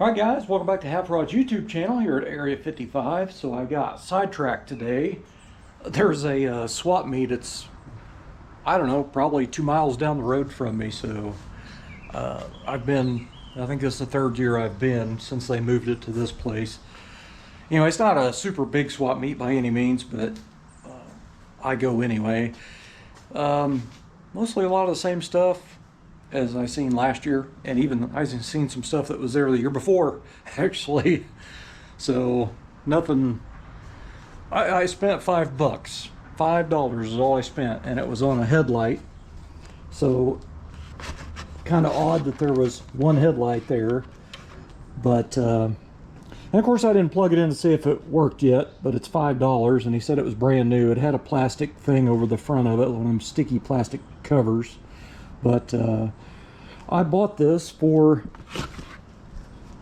Alright guys, welcome back to Half Rod's YouTube channel here at Area 55. So I got sidetracked today. There's a swap meet. It's, I don't know, probably 2 miles down the road from me. So I think this is the third year I've been since they moved it to this place. You know, it's not a super big swap meet by any means, but I go anyway. Mostly a lot of the same stuff as I seen last year, and even I've seen some stuff that was there the year before, actually. So nothing. I spent $5. $5 is all I spent, and it was on a headlight. So kind of odd that there was one headlight there, but and of course I didn't plug it in to see if it worked yet. But it's $5, and he said it was brand new. It had a plastic thing over the front of it, one of them sticky plastic covers. But I bought this for,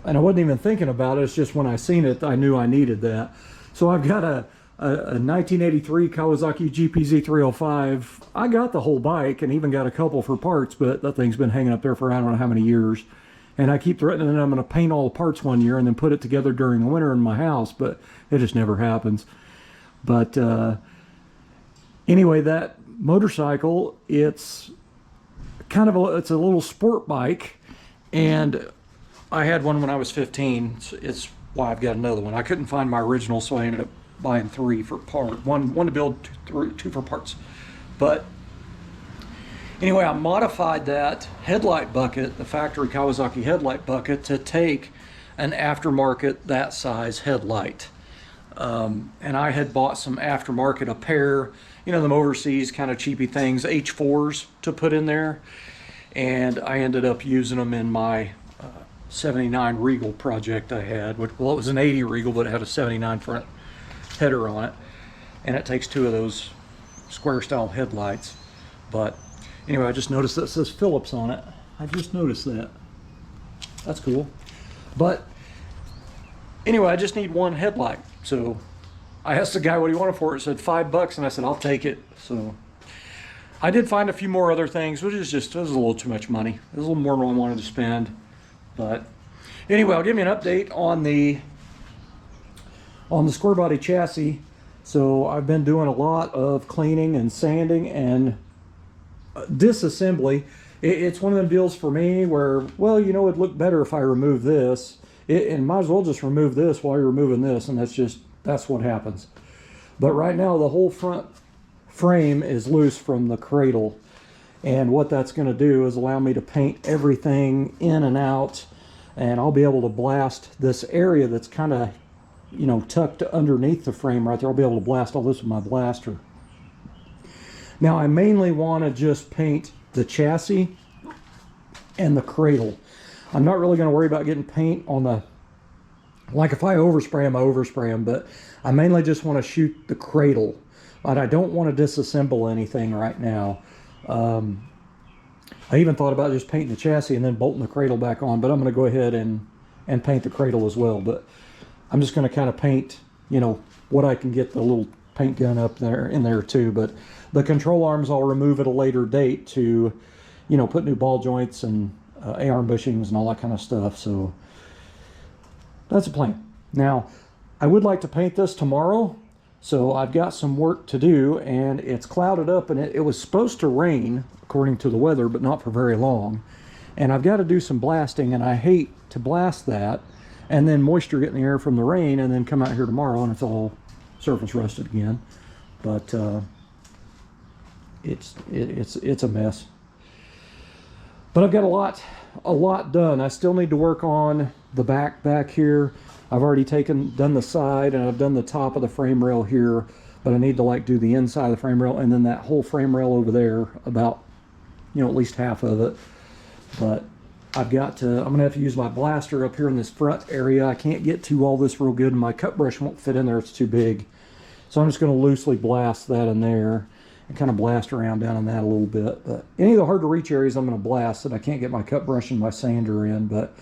and I wasn't even thinking about it, it's just when I seen it, I knew I needed that. So I've got a 1983 Kawasaki GPZ305. I got the whole bike and even got a couple for parts, but that thing's been hanging up there for I don't know how many years. And I keep threatening that I'm going to paint all the parts one year and then put it together during the winter in my house, but it just never happens. But anyway, that motorcycle, it's a little sport bike, and I had one when I was 15. It's why I've got another one. I couldn't find my original, so I ended up buying three for part. One to build, two for parts. But anyway, I modified that headlight bucket, the factory Kawasaki headlight bucket, to take an aftermarket that size headlight. And I had bought some aftermarket, a pair, you know, them overseas kind of cheapy things, H4s to put in there. And I ended up using them in my 79 Regal project I had. Well, it was an 80 Regal, but it had a 79 front header on it. And it takes two of those square style headlights. But anyway, I just noticed that it says Phillips on it. I just noticed that. That's cool. But anyway, I just need one headlight. So I asked the guy what he wanted for it. It said $5, and I said, I'll take it. So I did find a few more other things, which is just, it was a little too much money. It was a little more than I wanted to spend. But anyway, I'll give you an update on the square body chassis. So I've been doing a lot of cleaning and sanding and disassembly. It's one of them deals for me where, well, you know, it'd look better if I remove this. And might as well just remove this while you're removing this, and that's what happens. But right now the whole front frame is loose from the cradle, and what that's going to do is allow me to paint everything in and out, and I'll be able to blast this area that's kind of, you know, tucked underneath the frame right there. I'll be able to blast all this with my blaster. Now I mainly want to just paint the chassis and the cradle. I'm not really going to worry about getting paint on the, like if I overspray them, I overspray them, but I mainly just want to shoot the cradle. But I don't want to disassemble anything right now. I even thought about just painting the chassis and then bolting the cradle back on, but I'm going to go ahead and paint the cradle as well. But I'm just going to kind of paint, you know, what I can get the little paint gun up there in there too. But the control arms I'll remove at a later date to, you know, put new ball joints and A-arm bushings and all that kind of stuff. So that's a plan. Now I would like to paint this tomorrow, so I've got some work to do, and it's clouded up, and it was supposed to rain according to the weather, but not for very long. And I've got to do some blasting, and I hate to blast that and then moisture get in the air from the rain and then come out here tomorrow and it's all surface rusted again. But it's a mess. But I've got a lot done. I still need to work on the back here. I've already done the side, and I've done the top of the frame rail here, but I need to like do the inside of the frame rail and then that whole frame rail over there, about, you know, at least half of it. But I'm gonna have to use my blaster up here in this front area. I can't get to all this real good, and my cut brush won't fit in there, it's too big. So I'm just gonna loosely blast that in there and kind of blast around down in that a little bit. But any of the hard to reach areas I'm going to blast that I can't get my cut brush and my sander in. But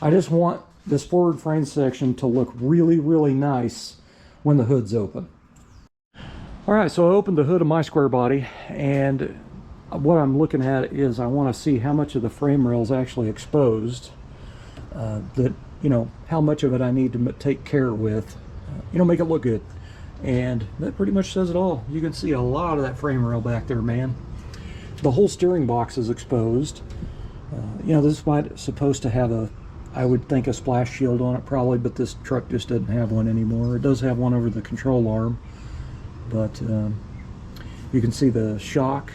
I just want this forward frame section to look really, really nice when the hood's open. All right, so I opened the hood of my square body, and what I'm looking at is I want to see how much of the frame rail is actually exposed. That you know, how much of it I need to take care with, you know, make it look good. And that pretty much says it all. You can see a lot of that frame rail back there, man. The whole steering box is exposed. You know, this might supposed to have a, I would think, a splash shield on it probably, but this truck just doesn't have one anymore. It does have one over the control arm, but you can see the shock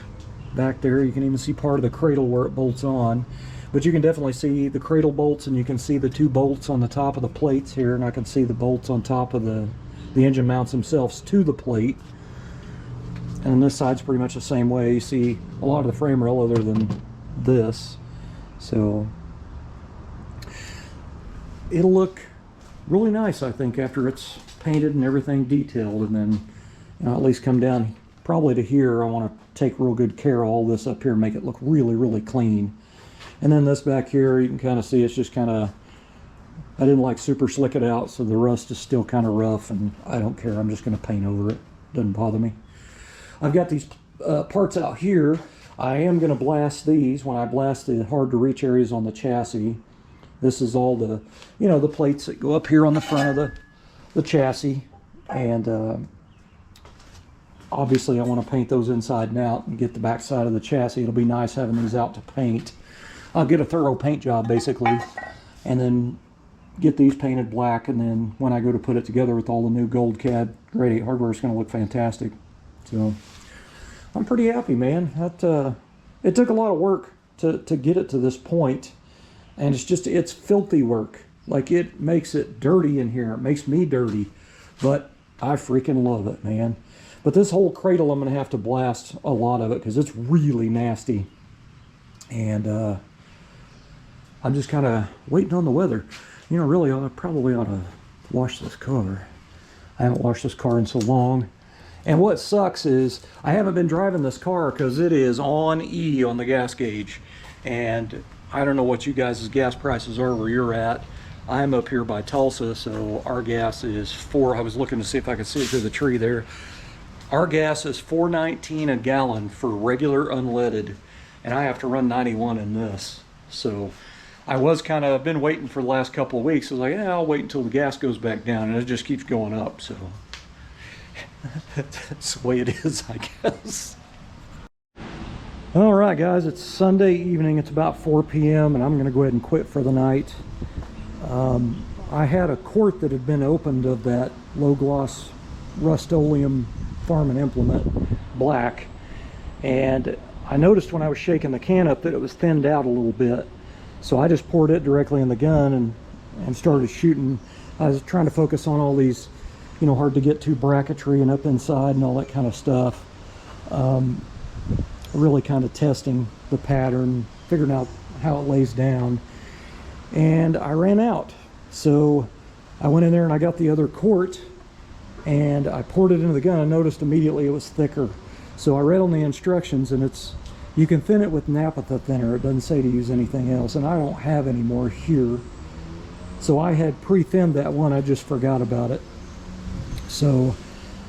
back there. You can even see part of the cradle where it bolts on, but you can definitely see the cradle bolts, and you can see the 2 bolts on the top of the plates here, and I can see the bolts on top of the engine mounts themselves to the plate. And this side's pretty much the same way. You see a lot of the frame rail other than this. So it'll look really nice, I think, after it's painted and everything detailed. And then, you know, at least come down probably to here. I want to take real good care of all this up here and make it look really, really clean. And then this back here, you can kind of see it's just kind of, I didn't like super slick it out, so the rust is still kind of rough, and I don't care. I'm just going to paint over it. Doesn't bother me. I've got these parts out here. I am going to blast these when I blast the hard to reach areas on the chassis. This is all the, you know, the plates that go up here on the front of the chassis. And obviously I want to paint those inside and out and get the back side of the chassis. It'll be nice having these out to paint. I'll get a thorough paint job basically, and then get these painted black, and then when I go to put it together with all the new Gold Cad Grade 8 hardware, it's going to look fantastic. So I'm pretty happy, man. That it took a lot of work to get it to this point, and it's filthy work. Like, it makes it dirty in here. It makes me dirty, but I freaking love it, man. But this whole cradle, I'm going to have to blast a lot of it because it's really nasty. And I'm just kind of waiting on the weather. You know, really, I probably ought to wash this car. I haven't washed this car in so long. And what sucks is I haven't been driving this car because it is on E on the gas gauge. And I don't know what you guys' gas prices are where you're at. I'm up here by Tulsa, so our gas is I was looking to see if I could see it through the tree there. Our gas is $4.19 a gallon for regular unleaded, and I have to run 91 in this. So I was kind of been waiting for the last couple of weeks. I was like, yeah, I'll wait until the gas goes back down, and it just keeps going up. So that's the way it is, I guess. All right, guys, it's Sunday evening. It's about 4 p.m. and I'm going to go ahead and quit for the night. I had a quart that had been opened of that low gloss Rust-Oleum Farm and Implement black, and I noticed when I was shaking the can up that it was thinned out a little bit. So I just poured it directly in the gun and started shooting. I was trying to focus on all these, you know, hard to get to bracketry and up inside and all that kind of stuff. Really kind of testing the pattern, figuring out how it lays down. And I ran out. So I went in there and I got the other quart and I poured it into the gun. I noticed immediately it was thicker. So I read on the instructions, and you can thin it with naphtha thinner. It doesn't say to use anything else, and I don't have any more here. So I had pre-thinned that one, I just forgot about it. So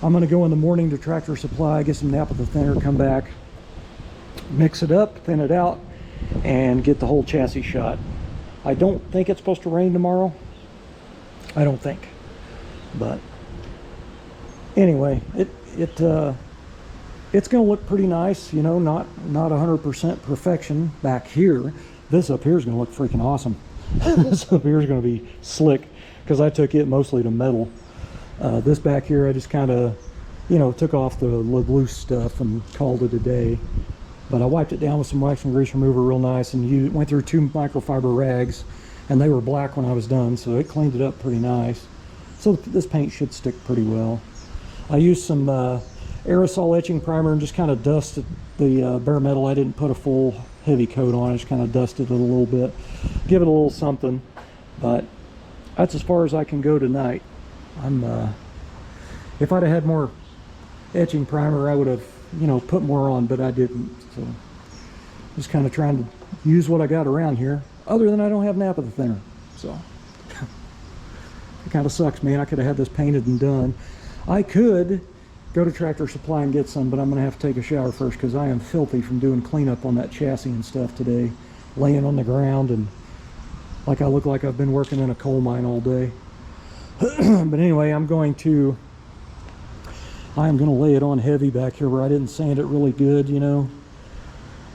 I'm going to go in the morning to Tractor Supply, get some naphtha thinner, come back, mix it up, thin it out, and get the whole chassis shot. I don't think it's supposed to rain tomorrow. I don't think. But anyway, it's going to look pretty nice, you know, not 100% perfection back here. This up here is going to look freaking awesome. This up here is going to be slick because I took it mostly to metal. This back here, I just kind of, you know, took off the loose stuff and called it a day. But I wiped it down with some wax and grease remover real nice, and went through 2 microfiber rags, and they were black when I was done, so it cleaned it up pretty nice. So this paint should stick pretty well. I used some aerosol etching primer and just kind of dusted the bare metal. I didn't put a full heavy coat on. I just kind of dusted it a little bit, give it a little something. But that's as far as I can go tonight. If I'd have had more etching primer, I would have, you know, put more on, but I didn't. So just kind of trying to use what I got around here. Other than I don't have naphtha thinner, so it kind of sucks, man. I could have had this painted and done. I could go to Tractor Supply and get some, but I'm going to have to take a shower first because I am filthy from doing cleanup on that chassis and stuff today, laying on the ground and like I look like I've been working in a coal mine all day. But anyway, I am going to lay it on heavy back here where I didn't sand it really good, you know.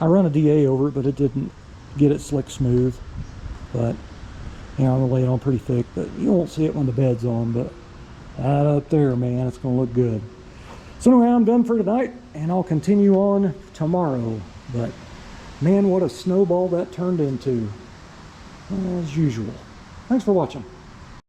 I run a DA over it, but it didn't get it slick smooth. But, you know, I'm gonna lay it on pretty thick, but you won't see it when the bed's on, but that up there, man, it's gonna look good. So anyway, I'm done for tonight, and I'll continue on tomorrow. But man, what a snowball that turned into, as usual. Thanks for watching.